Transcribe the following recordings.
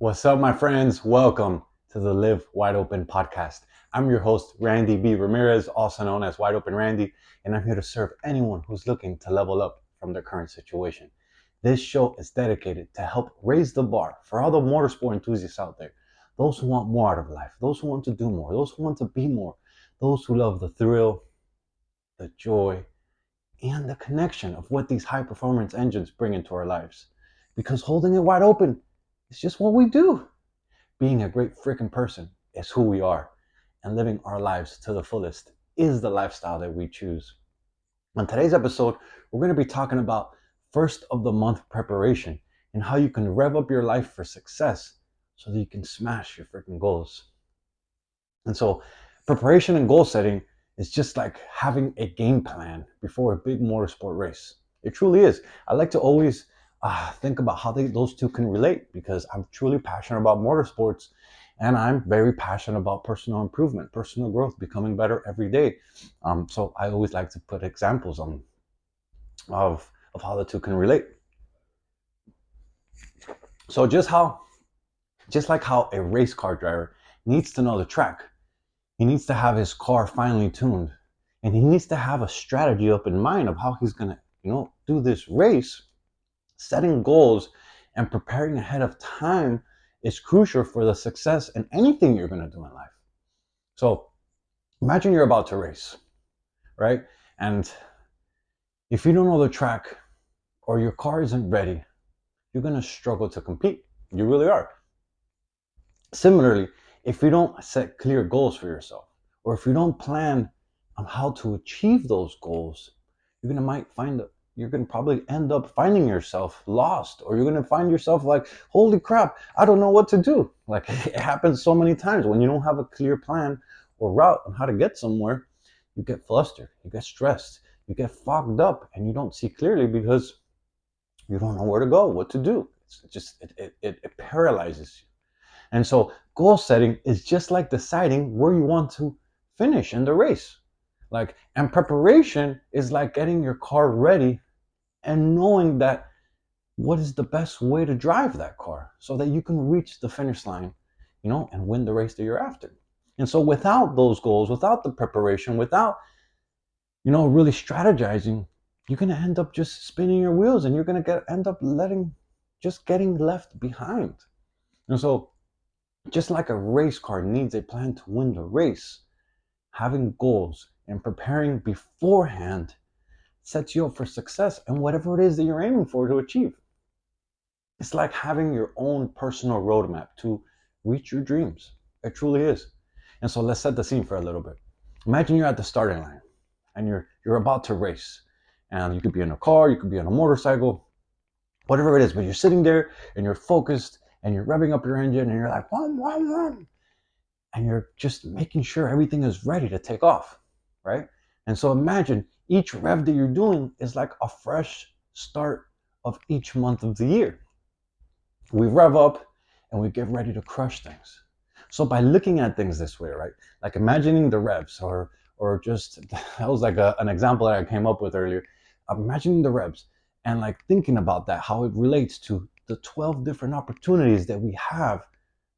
What's up, my friends? Welcome to the Live Wide Open podcast. I'm your host, Randy B. Ramirez, also known as Wide Open Randy, and I'm here to serve anyone who's looking to level up from their current situation. This show is dedicated to help raise the bar for all the motorsport enthusiasts out there, those who want more out of life, those who want to do more, those who want to be more, those who love the thrill, the joy, and the connection of what these high performance engines bring into our lives. Because holding it wide open is just what we do. Being a great freaking person is who we are, and living our lives to the fullest is the lifestyle that we choose. On today's episode, we're going to be talking about first of the month preparation and how you can rev up your life for success so that you can smash your freaking goals. And so, preparation and goal setting is just like having a game plan before a big motorsport race. It truly is. I like to always think about how those two can relate because I'm truly passionate about motorsports and I'm very passionate about personal improvement, personal growth, becoming better every day. So I always like to put examples of how the two can relate. So just like how a race car driver needs to know the track, he needs to have his car finely tuned, and he needs to have a strategy up in mind of how he's gonna, do this race. Setting goals and preparing ahead of time is crucial for the success in anything you're going to do in life. So imagine you're about to race, right? And if you don't know the track or your car isn't ready, you're going to struggle to compete. You really are. Similarly, if you don't set clear goals for yourself, or if you don't plan on how to achieve those goals, you're going to probably end up finding yourself lost, or you're going to find yourself like, holy crap, I don't know what to do. Like it happens so many times when you don't have a clear plan or route on how to get somewhere, you get flustered, you get stressed, you get fogged up, and you don't see clearly because you don't know where to go, what to do. It paralyzes you. And so goal setting is just like deciding where you want to finish in the race. And preparation is like getting your car ready and knowing that what is the best way to drive that car so that you can reach the finish line, and win the race that you're after. And so without those goals, without the preparation, without, really strategizing, you're going to end up just spinning your wheels and you're going to end up getting left behind. And so just like a race car needs a plan to win the race, having goals and preparing beforehand sets you up for success and whatever it is that you're aiming for to achieve. It's like having your own personal roadmap to reach your dreams. It truly is. And so let's set the scene for a little bit. Imagine you're at the starting line and you're about to race. And you could be in a car, you could be on a motorcycle, whatever it is, but you're sitting there and you're focused and you're revving up your engine and you're like, wham, wham, wham. And you're just making sure everything is ready to take off, right? And so imagine each rev that you're doing is like a fresh start of each month of the year. We rev up and we get ready to crush things. So by looking at things this way, right? Like imagining the revs or just, that was like an example that I came up with earlier. Imagining the revs and like thinking about that, how it relates to the 12 different opportunities that we have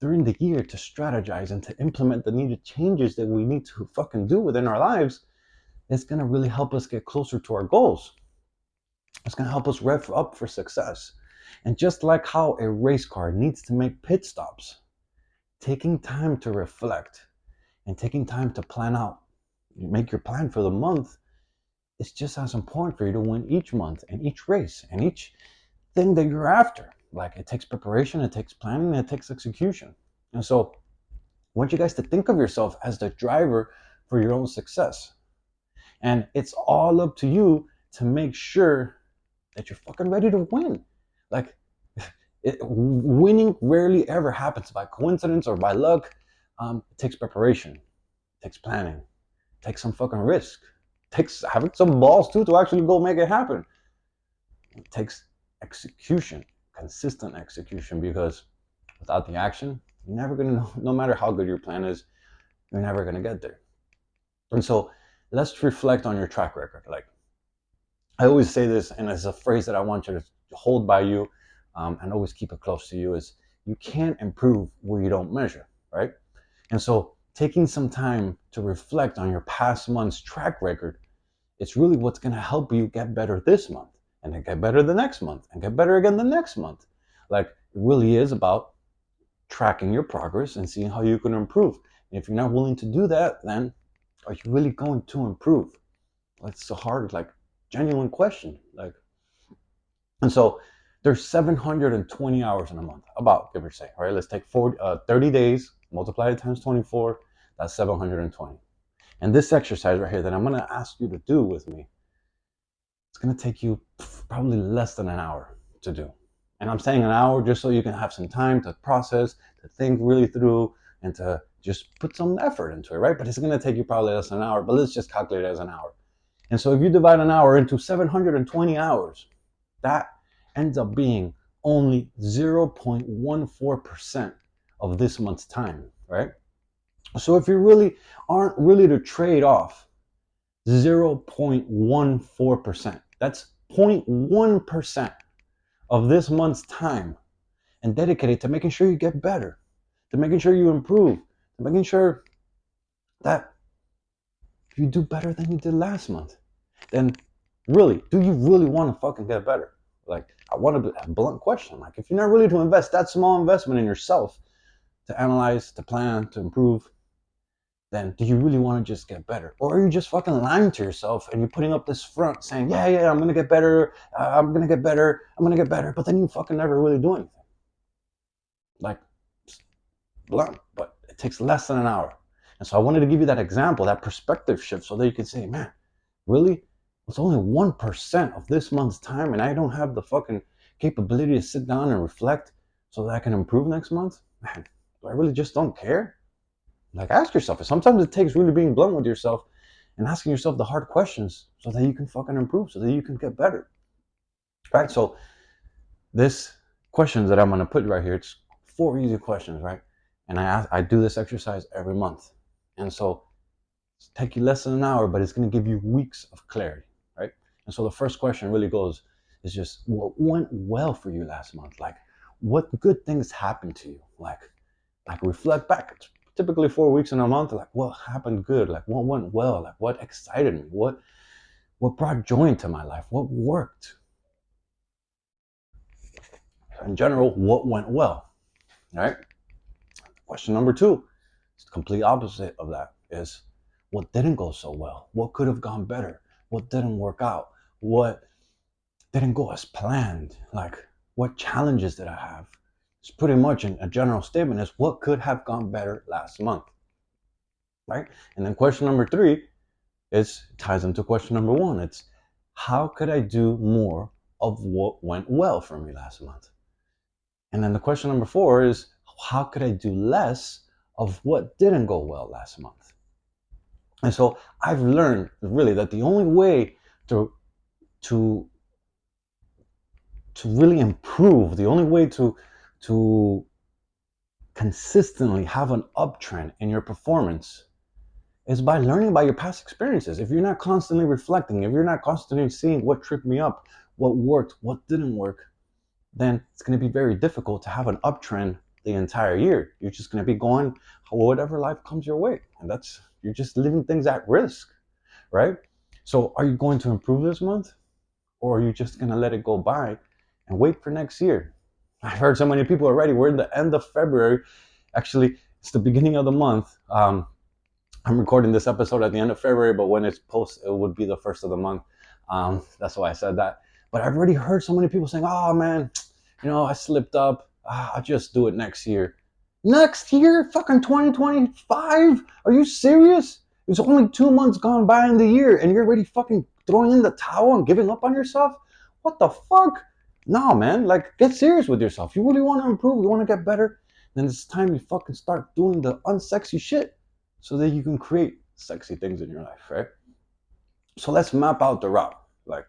during the year to strategize and to implement the needed changes that we need to fucking do within our lives. It's going to really help us get closer to our goals. It's going to help us rev up for success. And just like how a race car needs to make pit stops, taking time to reflect and taking time to plan out, make your plan for the month, is just as important for you to win each month and each race and each thing that you're after. Like it takes preparation, it takes planning, it takes execution. And so I want you guys to think of yourself as the driver for your own success. And it's all up to you to make sure that you're fucking ready to win. Like winning rarely ever happens by coincidence or by luck. It takes preparation, it takes planning, it takes some fucking risk, it takes having some balls too to actually go make it happen. It takes execution, consistent execution, because without the action, you're never gonna know, no matter how good your plan is, you're never gonna get there. And so let's reflect on your track record. Like I always say this, and it's a phrase that I want you to hold by you and always keep it close to you, is You can't improve where you don't measure, right? And so taking some time to reflect on your past month's track record, it's really what's going to help you get better this month, and then get better the next month, and get better again the next month. Like, it really is about tracking your progress and seeing how you can improve. And if you're not willing to do that, then are you really going to improve? That's a hard, like, genuine question. Like, and so there's 720 hours in a month, about, give or take. All right, let's take 30 days, multiply it times 24. That's 720. And this exercise right here that I'm going to ask you to do with me, it's going to take you probably less than an hour to do. And I'm saying an hour just so you can have some time to process, to think really through, and to just put some effort into it, right? But it's going to take you probably less than an hour, but let's just calculate it as an hour. And so if you divide an hour into 720 hours, that ends up being only 0.14% of this month's time, right? So if you really aren't really to trade off 0.14%, that's 0.1% of this month's time, and dedicate it to making sure you get better, to making sure you improve, to making sure that you do better than you did last month, then really, do you really want to fucking get better? Like, I want to, a blunt question. Like, if you're not really to invest that small investment in yourself, to analyze, to plan, to improve, then do you really want to just get better? Or are you just fucking lying to yourself and you're putting up this front saying, yeah, I'm going to get better, I'm going to get better, I'm going to get better, but then you fucking never really do anything? Like, blunt, but it takes less than an hour. And so I wanted to give you that example, that perspective shift, so that you can say, man, really? It's only 1% of this month's time, and I don't have the fucking capability to sit down and reflect so that I can improve next month? Man, do I really just don't care? Like, ask yourself. Sometimes it takes really being blunt with yourself and asking yourself the hard questions so that you can fucking improve, so that you can get better. Right? So this questions that I'm going to put right here, it's 4 easy questions, right? And I do this exercise every month. And so it's take you less than an hour, but it's going to give you weeks of clarity, right? And so the first question really is just, what went well for you last month? Like, what good things happened to you? Like reflect back. It's typically 4 weeks in a month. Like, what happened good? Like, what went well? Like, what excited me? What brought joy into my life? What worked? In general, what went well, right? Question number 2, it's the complete opposite of that, is what didn't go so well? What could have gone better? What didn't work out? What didn't go as planned? Like, what challenges did I have? It's pretty much a general statement is what could have gone better last month, right? And then question number 3 ties into question number 1. It's how could I do more of what went well for me last month? And then the question number 4 is how could I do less of what didn't go well last month? And so I've learned really that the only way to really improve, the only way to consistently have an uptrend in your performance is by learning about your past experiences. If you're not constantly reflecting, if you're not constantly seeing what tripped me up, what worked, what didn't work, then it's going to be very difficult to have an uptrend the entire year. You're just going to be going whatever life comes your way. And you're just leaving things at risk, right? So are you going to improve this month? Or are you just going to let it go by and wait for next year? I've heard so many people already. We're in the end of February. Actually, it's the beginning of the month. I'm recording this episode at the end of February, but when it's posted, it would be the first of the month. That's why I said that. But I've already heard so many people saying, oh man, I slipped up. I'll just do it next year. Next year? Fucking 2025? Are you serious? It's only 2 months gone by in the year and you're already fucking throwing in the towel and giving up on yourself? What the fuck? No, man. Like, get serious with yourself. You really want to improve, you want to get better, then it's time you fucking start doing the unsexy shit so that you can create sexy things in your life, right? So let's map out the route. Like,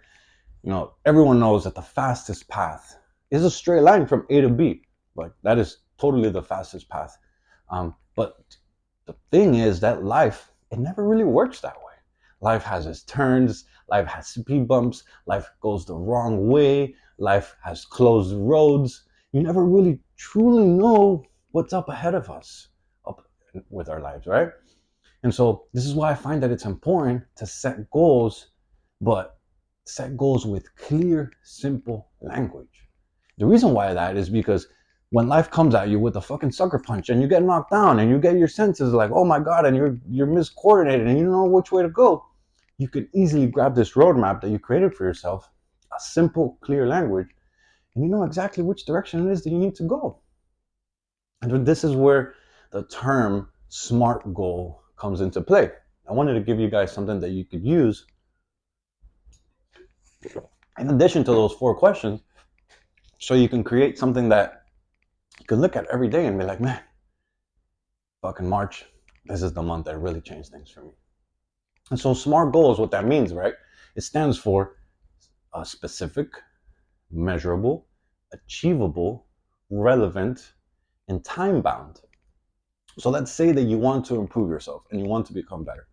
everyone knows that the fastest path is a straight line from A to B. Like, that is totally the fastest path. But the thing is that life, it never really works that way. Life has its turns, life has speed bumps, life goes the wrong way, life has closed roads. you never really truly know what's up ahead of us up with our lives, right? And so this is why I find that it's important to set goals, but set goals with clear, simple language. The reason why that is because when life comes at you with a fucking sucker punch and you get knocked down and you get your senses like, oh my God, and you're miscoordinated and you don't know which way to go, you can easily grab this roadmap that you created for yourself, a simple, clear language, and you know exactly which direction it is that you need to go. And this is where the term SMART goal comes into play. I wanted to give you guys something that you could use in addition to those 4 questions, so you can create something that you can look at every day and be like, man, fucking March, this is the month that really changed things for me. And so SMART goals, what that means, right? It stands for specific, measurable, achievable, relevant, and time bound. So let's say that you want to improve yourself and you want to become better.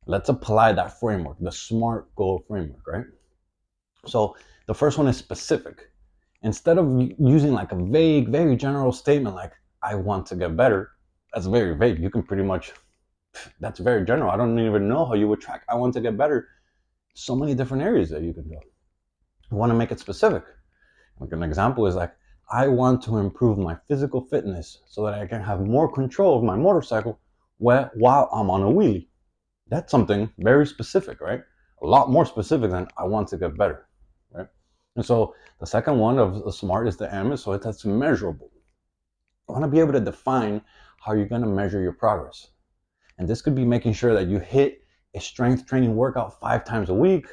Let's apply that framework, the SMART goal framework, right? So the first one is specific. Instead of using like a vague, very general statement like, I want to get better, that's very vague. You can pretty much, that's very general. I don't even know how you would track, I want to get better. So many different areas that you can go. You want to make it specific. Like an example is like, I want to improve my physical fitness so that I can have more control of my motorcycle while I'm on a wheelie. That's something very specific, right? A lot more specific than I want to get better, right? And so the second one of the SMART is the M, so that's measurable. You want to be able to define how you're going to measure your progress. And this could be making sure that you hit a strength training workout 5 times a week,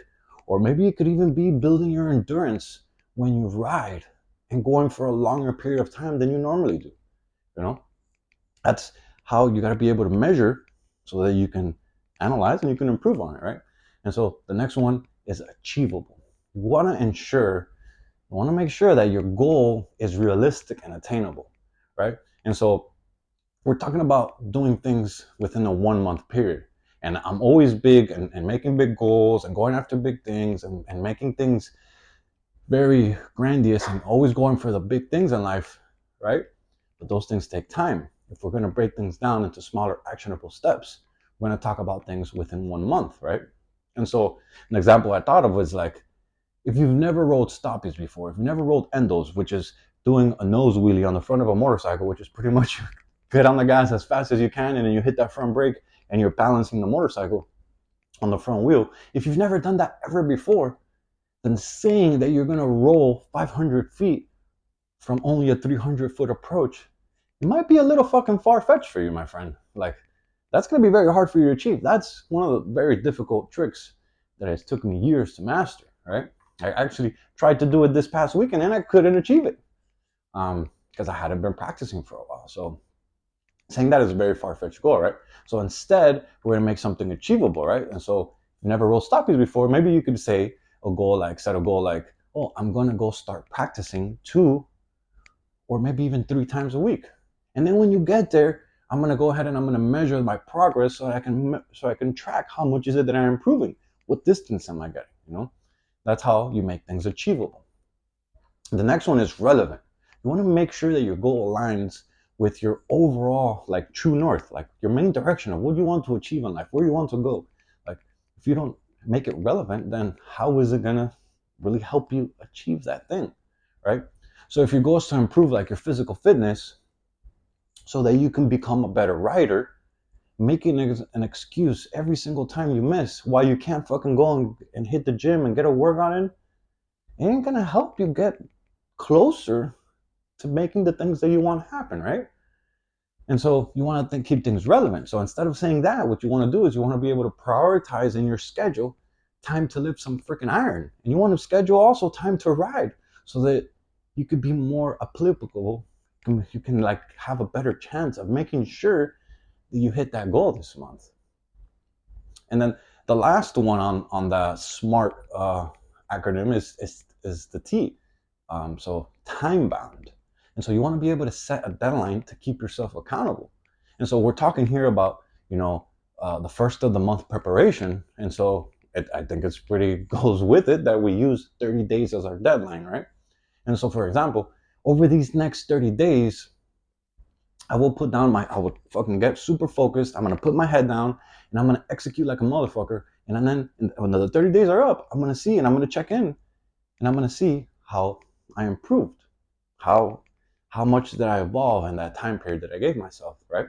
or maybe it could even be building your endurance when you ride and going for a longer period of time than you normally do. You know, that's how you got to be able to measure so that you can analyze and you can improve on it, right? And so the next one is achievable. You want to make sure that your goal is realistic and attainable, right? And so we're talking about doing things within a 1 month period. And I'm always big and making big goals and going after big things and making things very grandiose and always going for the big things in life, right? But those things take time. If we're going to break things down into smaller actionable steps, we're going to talk about things within 1 month, right? And so an example I thought of was like, if you've never rolled stoppies before, if you've never rolled endos, which is doing a nose wheelie on the front of a motorcycle, which is pretty much get on the gas as fast as you can and then you hit that front brake and you're balancing the motorcycle on the front wheel. If you've never done that ever before, then saying that you're going to roll 500 feet from only a 300-foot approach, it might be a little fucking far-fetched for you, my friend. Like, that's going to be very hard for you to achieve. That's one of the very difficult tricks that has took me years to master, right? I actually tried to do it this past weekend and I couldn't achieve it because I hadn't been practicing for a while. So saying that is a very far-fetched goal, right? So instead, we're going to make something achievable, right? And so if you never rolled stoppies before, maybe you could say set a goal like, oh, I'm going to go start practicing 2 or maybe even 3 times a week. And then when you get there, I'm going to go ahead and I'm going to measure my progress so I can track how much is it that I'm improving. What distance am I getting? You know, that's how you make things achievable. The next one is relevant. You want to make sure that your goal aligns with your overall like true north, like your main direction of what you want to achieve in life, where you want to go. Like if you don't make it relevant, then how is it gonna really help you achieve that thing, right? So if your goal is to improve like your physical fitness so that you can become a better rider, making an excuse every single time you miss why you can't fucking go and hit the gym and get a workout in, it ain't gonna help you get closer to making the things that you want happen, right? And so you want to keep things relevant. So instead of saying that, what you want to do is you want to be able to prioritize in your schedule time to lift some freaking iron. And you want to schedule also time to ride so that you could be more applicable. You can like have a better chance of making sure that you hit that goal this month. And then the last one on the SMART acronym is the T. So time bound. And so you want to be able to set a deadline to keep yourself accountable. And so we're talking here about, the first of the month preparation. And so I think it's pretty goes with it that we use 30 days as our deadline, right? And so for example, over these next 30 days, I will fucking get super focused. I'm going to put my head down and I'm going to execute like a motherfucker. And then when the 30 days are up, I'm going to see and I'm going to check in and I'm going to see how I improved. How much did I evolve in that time period that I gave myself, right?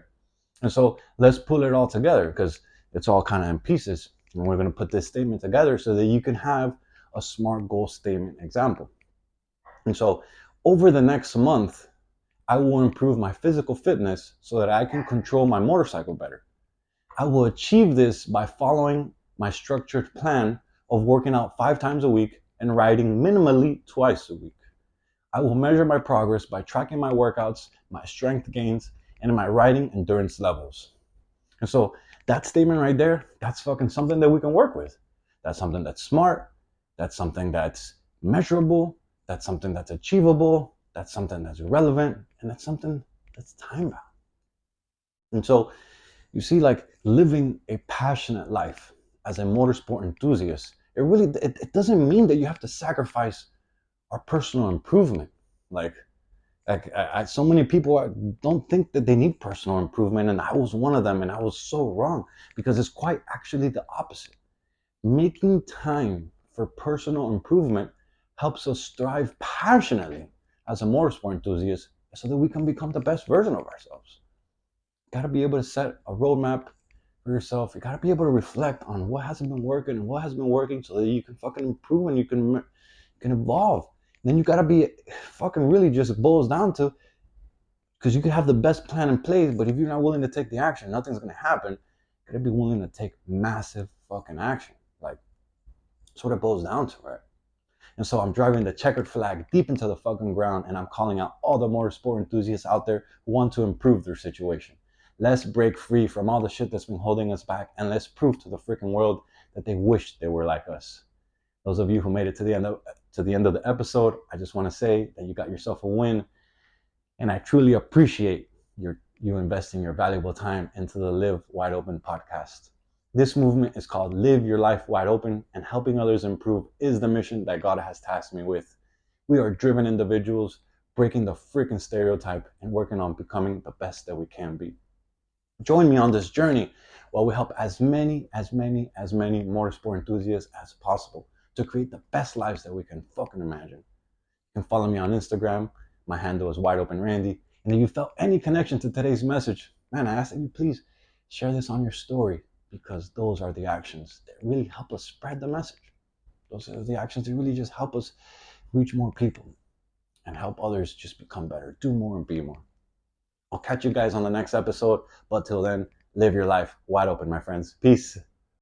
And so let's pull it all together because it's all kind of in pieces. And we're going to put this statement together so that you can have a SMART goal statement example. And so over the next month, I will improve my physical fitness so that I can control my motorcycle better. I will achieve this by following my structured plan of working out 5 times a week and riding minimally twice a week. I will measure my progress by tracking my workouts, my strength gains, and my riding endurance levels. And so that statement right there, that's fucking something that we can work with. That's something that's smart. That's something that's measurable. That's something that's achievable. That's something that's relevant. And that's something that's time bound. And so you see, like living a passionate life as a motorsport enthusiast, it doesn't mean that you have to sacrifice our personal improvement. Like so many people don't think that they need personal improvement, and I was one of them, and I was so wrong because it's quite actually the opposite. Making time for personal improvement helps us strive passionately as a motorsport enthusiast so that we can become the best version of ourselves. You got to be able to set a roadmap for yourself. You got to be able to reflect on what hasn't been working and what has been working so that you can fucking improve and you can evolve. And then you got to be fucking really just boils down to, because you could have the best plan in place, but if you're not willing to take the action, nothing's going to happen. You got to be willing to take massive fucking action. Like, that's what it boils down to, right? And so I'm driving the checkered flag deep into the fucking ground, and I'm calling out all the motorsport enthusiasts out there who want to improve their situation. Let's break free from all the shit that's been holding us back, and let's prove to the freaking world that they wish they were like us. Those of you who made it to the end of the episode, I just want to say that you got yourself a win, and I truly appreciate you investing your valuable time into the Live Wide Open podcast. This movement is called Live Your Life Wide Open, and helping others improve is the mission that God has tasked me with. We are driven individuals, breaking the freaking stereotype and working on becoming the best that we can be. Join me on this journey while we help as many motorsport enthusiasts as possible to create the best lives that we can fucking imagine. You can follow me on Instagram. My handle is Wide Open Randy. And if you felt any connection to today's message, man, I ask that you please share this on your story, because those are the actions that really help us spread the message. Those are the actions that really just help us reach more people and help others just become better, do more and be more. I'll catch you guys on the next episode. But till then, live your life wide open, my friends. Peace.